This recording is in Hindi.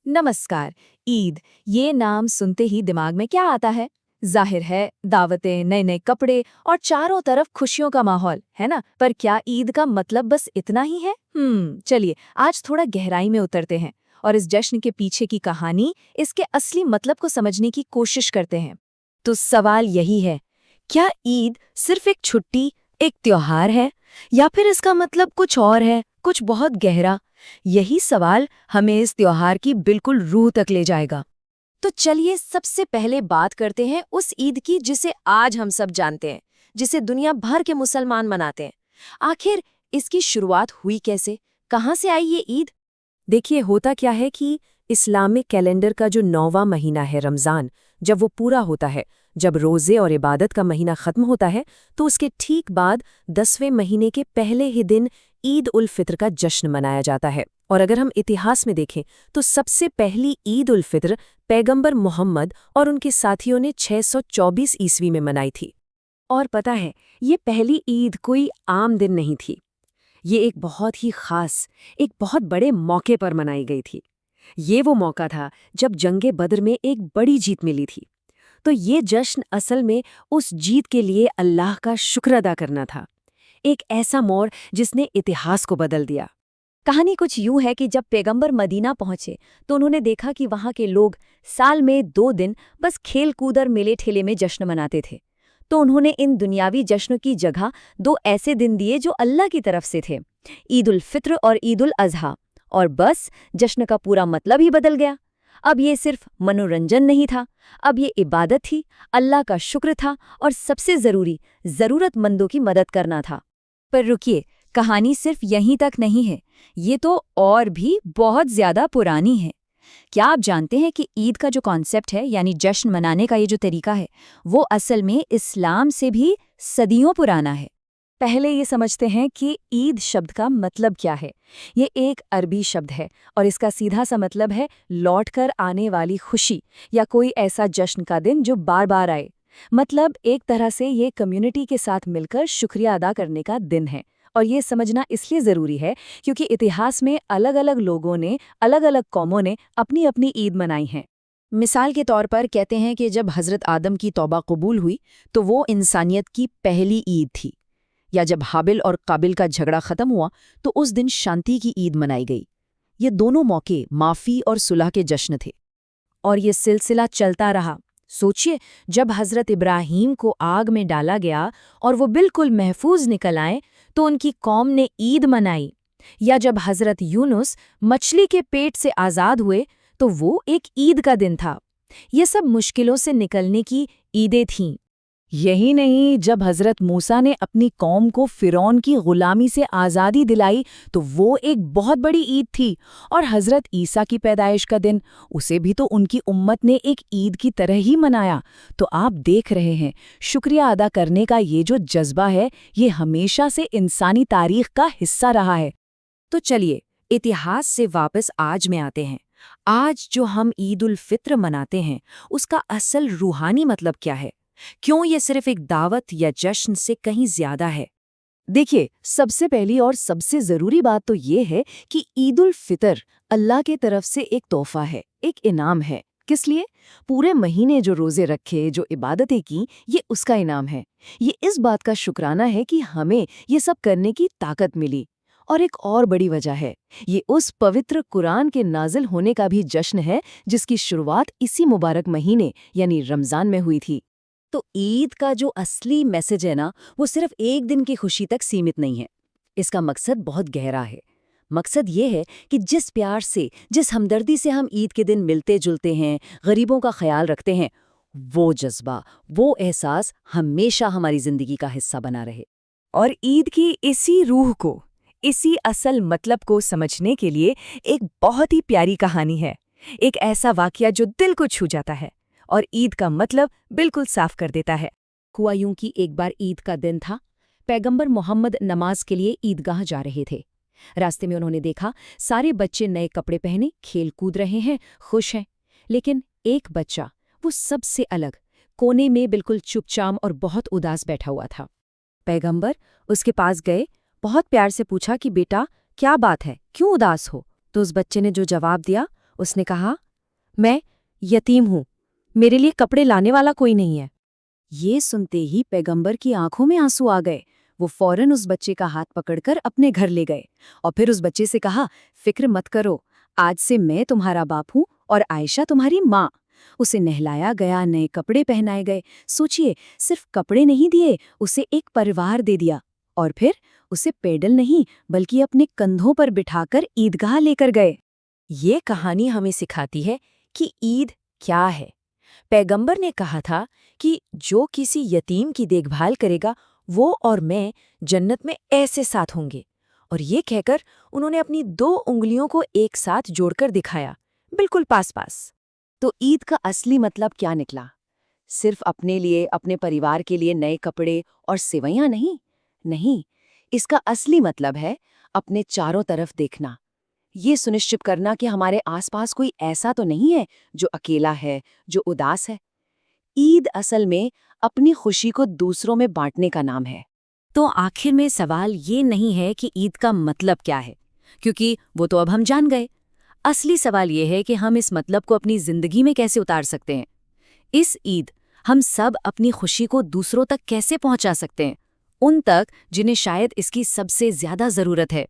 नमस्कार। ईद, ये नाम सुनते ही दिमाग में क्या आता है? जाहिर है, दावतें, नए नए कपड़े और चारों तरफ खुशियों का माहौल, है ना? पर क्या ईद का मतलब बस इतना ही है? चलिए आज थोड़ा गहराई में उतरते हैं और इस जश्न के पीछे की कहानी, इसके असली मतलब को समझने की कोशिश करते हैं। तो सवाल यही है, क्या ईद सिर्फ एक छुट्टी, एक त्योहार है, या फिर इसका मतलब कुछ और है, कुछ बहुत गहरा? यही सवाल हमें इस त्योहार की बिल्कुल रूह तक ले जाएगा। तो चलिए सबसे पहले बात करते हैं उस ईद की जिसे आज हम सब जानते हैं, जिसे दुनिया भर के मुसलमान मनाते हैं। आखिर इसकी शुरुआत हुई कैसे? कहाँ से आई ये ईद? देखिए, होता क्या है कि इस्लामिक कैलेंडर का जो 9वां महीना है रमज़ान, जब वो पूरा होता है, जब रोज़े और इबादत का महीना ख़त्म होता है, तो उसके ठीक बाद 10वें महीने के पहले ही दिन ईद उल फित्र का जश्न मनाया जाता है। और अगर हम इतिहास में देखें तो सबसे पहली ईद उल फित्र पैगंबर मोहम्मद और उनके साथियों ने 624 ईस्वी में मनाई थी। और पता है, ये पहली ईद कोई आम दिन नहीं थी। ये एक बहुत ही खास, एक बहुत बड़े मौके पर मनाई गई थी। ये वो मौका था जब जंगे बद्र में एक बड़ी जीत मिली थी। तो ये जश्न असल में उस जीत के लिए अल्लाह का शुक्र अदा करना था। एक ऐसा मोड़ जिसने इतिहास को बदल दिया। कहानी कुछ यूं है कि जब पैगंबर मदीना पहुंचे तो उन्होंने देखा कि वहां के लोग साल में 2 दिन बस खेल कूद और मेले ठेले में जश्न मनाते थे। तो उन्होंने इन दुनियावी जश्नों की जगह 2 ऐसे दिन दिए जो अल्लाह की तरफ से थे, ईद उल फित्र और ईद उल अजहा। और बस जश्न का पूरा मतलब ही बदल गया। अब ये सिर्फ मनोरंजन नहीं था, अब ये इबादत थी, अल्लाह का शुक्र था और सबसे जरूरी, जरूरतमंदों की मदद करना था। पर रुकिए, कहानी सिर्फ यहीं तक नहीं है, ये तो और भी बहुत ज्यादा पुरानी है। क्या आप जानते हैं कि ईद का जो कॉन्सेप्ट है, यानी जश्न मनाने का ये जो तरीका है, वो असल में इस्लाम से भी सदियों पुराना है। पहले ये समझते हैं कि ईद शब्द का मतलब क्या है। ये एक अरबी शब्द है और इसका सीधा सा मतलब है लौटकर आने वाली खुशी या कोई ऐसा जश्न का दिन जो बार बार आए। मतलब एक तरह से ये कम्युनिटी के साथ मिलकर शुक्रिया अदा करने का दिन है। और ये समझना इसलिए ज़रूरी है क्योंकि इतिहास में अलग अलग लोगों ने, अलग अलग कौमों ने अपनी अपनी ईद मनाई है। मिसाल के तौर पर कहते हैं कि जब हज़रत आदम की तौबा कबूल हुई तो वो इंसानियत की पहली ईद थी। या जब हाबिल और काबिल का झगड़ा खत्म हुआ तो उस दिन शांति की ईद मनाई गई। ये दोनों मौके माफ़ी और सुलह के जश्न थे। और ये सिलसिला चलता रहा। सोचिए, जब हज़रत इब्राहीम को आग में डाला गया और वो बिल्कुल महफूज निकल आए तो उनकी कौम ने ईद मनाई। या जब हज़रत यूनुस मछली के पेट से आज़ाद हुए तो वो एक ईद का दिन था। ये सब मुश्किलों से निकलने की ईदें थीं। यही नहीं, जब हज़रत मूसा ने अपनी कौम को फ़िरौन की ग़ुलामी से आज़ादी दिलाई तो वो एक बहुत बड़ी ईद थी। और हज़रत ईसा की पैदाइश का दिन, उसे भी तो उनकी उम्मत ने एक ईद की तरह ही मनाया। तो आप देख रहे हैं, शुक्रिया अदा करने का ये जो जज्बा है, ये हमेशा से इंसानी तारीख़ का हिस्सा रहा है। तो चलिए, इतिहास से वापस आज में आते हैं। आज जो हम ईद उल फित्र मनाते हैं, उसका असल रूहानी मतलब क्या है? क्यों ये सिर्फ एक दावत या जश्न से कहीं ज्यादा है? देखिए, सबसे पहली और सबसे जरूरी बात तो ये है कि ईद उल फितर अल्लाह के तरफ से एक तोहफा है, एक इनाम है। किस लिए? पूरे महीने जो रोजे रखे, जो इबादतें की, ये उसका इनाम है। ये इस बात का शुक्राना है कि हमें ये सब करने की ताकत मिली। और एक और बड़ी वजह है, ये उस पवित्र कुरान के नाजिल होने का भी जश्न है जिसकी शुरुआत इसी मुबारक महीने यानी रमजान में हुई थी। तो ईद का जो असली मैसेज है ना, वो सिर्फ एक दिन की खुशी तक सीमित नहीं है। इसका मकसद बहुत गहरा है। मकसद ये है कि जिस प्यार से, जिस हमदर्दी से हम ईद के दिन मिलते जुलते हैं, गरीबों का ख्याल रखते हैं, वो जज्बा, वो एहसास हमेशा हमारी जिंदगी का हिस्सा बना रहे। और ईद की इसी रूह को, इसी असल मतलब को समझने के लिए एक बहुत ही प्यारी कहानी है। एक ऐसा वाकया जो दिल को छू जाता है और ईद का मतलब बिल्कुल साफ कर देता है। हुआ यूं कि एक बार ईद का दिन था। पैगंबर मोहम्मद नमाज के लिए ईदगाह जा रहे थे। रास्ते में उन्होंने देखा सारे बच्चे नए कपड़े पहने खेल कूद रहे हैं, खुश हैं। लेकिन एक बच्चा, वो सबसे अलग, कोने में बिल्कुल चुपचाप और बहुत उदास बैठा हुआ था। पैगंबर उसके पास गए, बहुत प्यार से पूछा कि बेटा, क्या बात है, क्यों उदास हो? तो उस बच्चे ने जो जवाब दिया, उसने कहा, मैं यतीम हूं, मेरे लिए कपड़े लाने वाला कोई नहीं है। ये सुनते ही पैगंबर की आंखों में आंसू आ गए। वो फौरन उस बच्चे का हाथ पकड़कर अपने घर ले गए और फिर उस बच्चे से कहा, फिक्र मत करो, आज से मैं तुम्हारा बाप हूँ और आयशा तुम्हारी माँ। उसे नहलाया गया, नए कपड़े पहनाए गए। सोचिए, सिर्फ कपड़े नहीं दिए, उसे एक परिवार दे दिया और फिर उसे पैदल नहीं बल्कि अपने कंधों पर बिठाकर ईदगाह लेकर गए। ये कहानी हमें सिखाती है कि ईद क्या है। पैगंबर ने कहा था कि जो किसी यतीम की देखभाल करेगा वो और मैं जन्नत में ऐसे साथ होंगे। और ये कहकर उन्होंने अपनी 2 उंगलियों को एक साथ जोड़कर दिखाया, बिल्कुल पास पास। तो ईद का असली मतलब क्या निकला? सिर्फ अपने लिए, अपने परिवार के लिए नए कपड़े और सेवैयां नहीं। नहीं, इसका असली मतलब है अपने चारों तरफ देखना, ये सुनिश्चित करना कि हमारे आसपास कोई ऐसा तो नहीं है जो अकेला है, जो उदास है। ईद असल में अपनी खुशी को दूसरों में बांटने का नाम है। तो आखिर में सवाल ये नहीं है कि ईद का मतलब क्या है, क्योंकि वो तो अब हम जान गए। असली सवाल ये है कि हम इस मतलब को अपनी जिंदगी में कैसे उतार सकते हैं। इस ईद हम सब अपनी खुशी को दूसरों तक कैसे पहुंचा सकते हैं, उन तक जिन्हें शायद इसकी सबसे ज्यादा जरूरत है।